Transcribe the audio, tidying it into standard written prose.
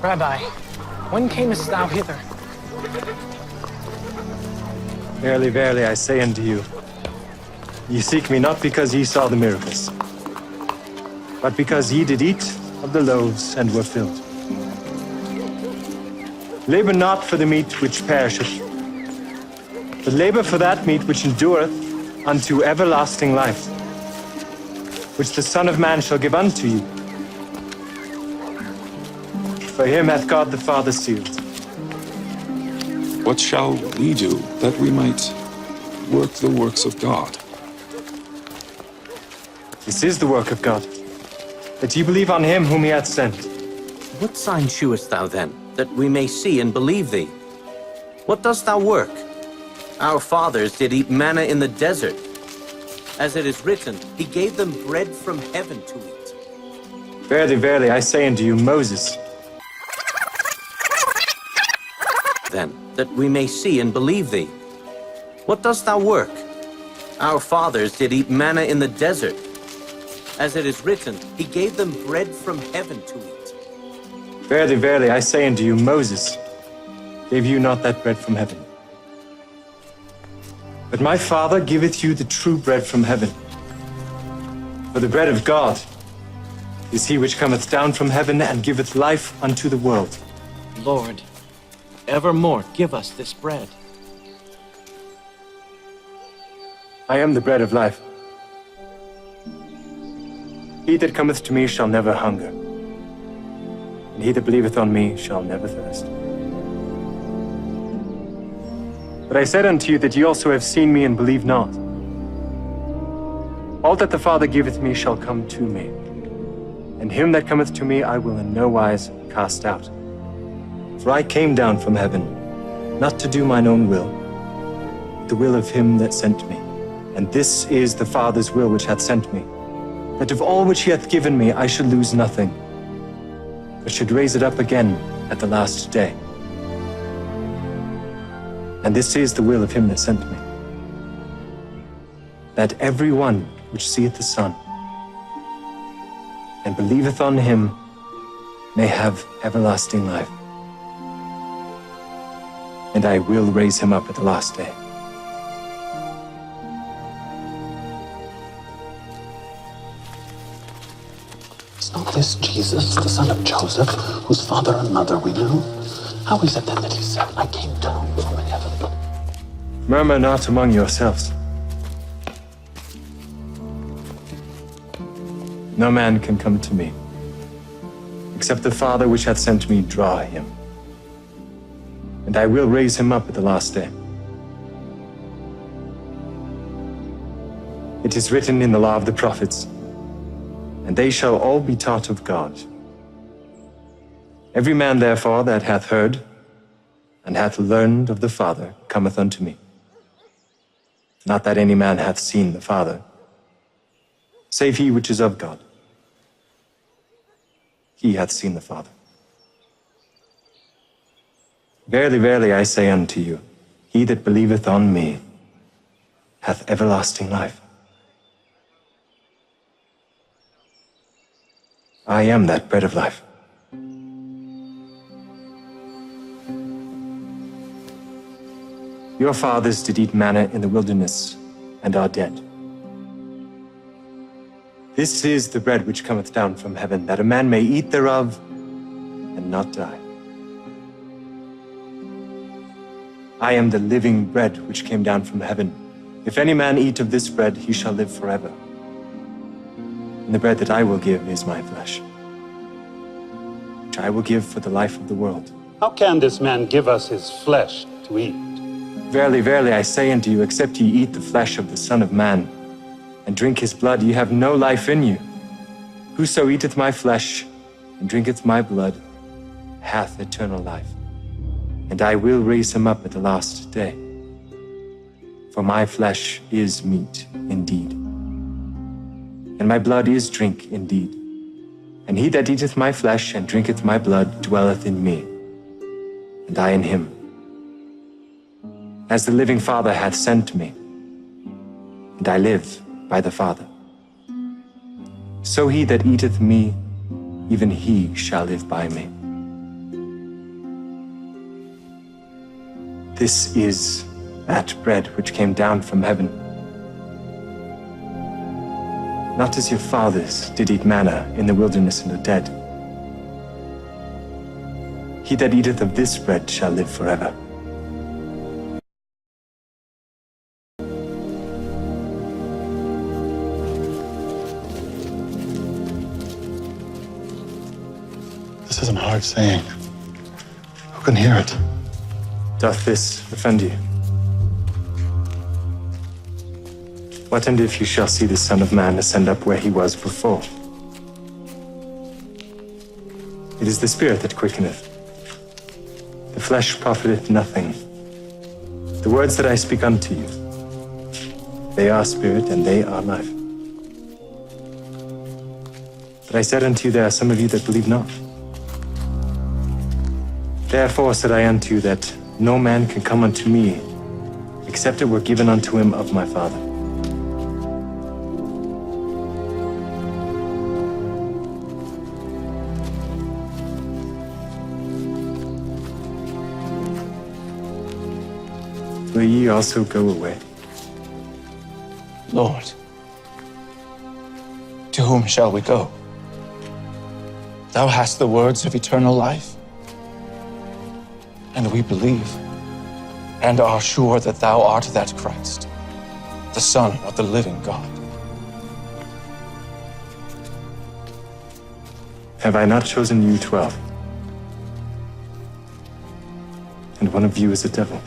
Rabbi, when camest thou hither? Verily, verily, I say unto you, ye seek me not because ye saw the miracles, but because ye did eat of the loaves and were filled. Labor not for the meat which perisheth, but labor for that meat which endureth unto everlasting life, which the Son of Man shall give unto you. For him hath God the Father sealed. What shall we do that we might work the works of God? This is the work of God, that ye believe on him whom he hath sent. What sign shewest thou then, that we may see and believe thee? What dost thou work? Our fathers did eat manna in the desert. As it is written, he gave them bread from heaven to eat. Verily, verily, I say unto you, Moses, then, that we may see and believe thee. What dost thou work? Our fathers did eat manna in the desert. As it is written, he gave them bread from heaven to eat. verily, verily, I say unto you, Moses gave you not that bread from heaven. But my Father giveth you the true bread from heaven. For the bread of God is he which cometh down from heaven and giveth life unto the world. Lord, evermore give us this bread. I am the bread of life. He that cometh to me shall never hunger, and he that believeth on me shall never thirst. But I said unto you that ye also have seen me and believe not. All that the Father giveth me shall come to me, and him that cometh to me I will in no wise cast out. For I came down from heaven, not to do mine own will, but the will of him that sent me. And this is the Father's will which hath sent me, that of all which he hath given me I should lose nothing, but should raise it up again at the last day. And this is the will of him that sent me, that every one which seeth the Son, and believeth on him, may have everlasting life. And I will raise him up at the last day. Is not this Jesus, the son of Joseph, whose father and mother we know? How is it then that he said, I came down from heaven? Murmur not among yourselves. No man can come to me, except the Father which hath sent me draw him. And I will raise him up at the last day. It is written in the law of the prophets, and they shall all be taught of God. Every man, therefore, that hath heard and hath learned of the Father cometh unto me. Not that any man hath seen the Father, save he which is of God. He hath seen the Father. Verily, verily, I say unto you, he that believeth on me hath everlasting life. I am that bread of life. Your fathers did eat manna in the wilderness and are dead. This is the bread which cometh down from heaven, that a man may eat thereof and not die. I am the living bread which came down from heaven. If any man eat of this bread, he shall live forever. And the bread that I will give is my flesh, which I will give for the life of the world. How can this man give us his flesh to eat? Verily, verily, I say unto you, except ye eat the flesh of the Son of Man, and drink his blood, ye have no life in you. Whoso eateth my flesh, and drinketh my blood, hath eternal life, and I will raise him up at the last day. For my flesh is meat indeed, and my blood is drink indeed. And he that eateth my flesh and drinketh my blood dwelleth in me, and I in him. As the living Father hath sent me, and I live by the Father, so he that eateth me, even he shall live by me. This is that bread which came down from heaven. Not as your fathers did eat manna in the wilderness and are dead. He that eateth of this bread shall live forever. This is an hard saying. Who can hear it? Doth this offend you? What and if you shall see the Son of Man ascend up where he was before? It is the Spirit that quickeneth. The flesh profiteth nothing. The words that I speak unto you, they are spirit and they are life. But I said unto you, there are some of you that believe not. Therefore said I unto you that no man can come unto me, except it were given unto him of my Father. Will ye also go away? Lord, to whom shall we go? Thou hast the words of eternal life, and we believe and are sure that thou art that Christ, the Son of the living God. Have I not chosen you 12? And one of you is a devil.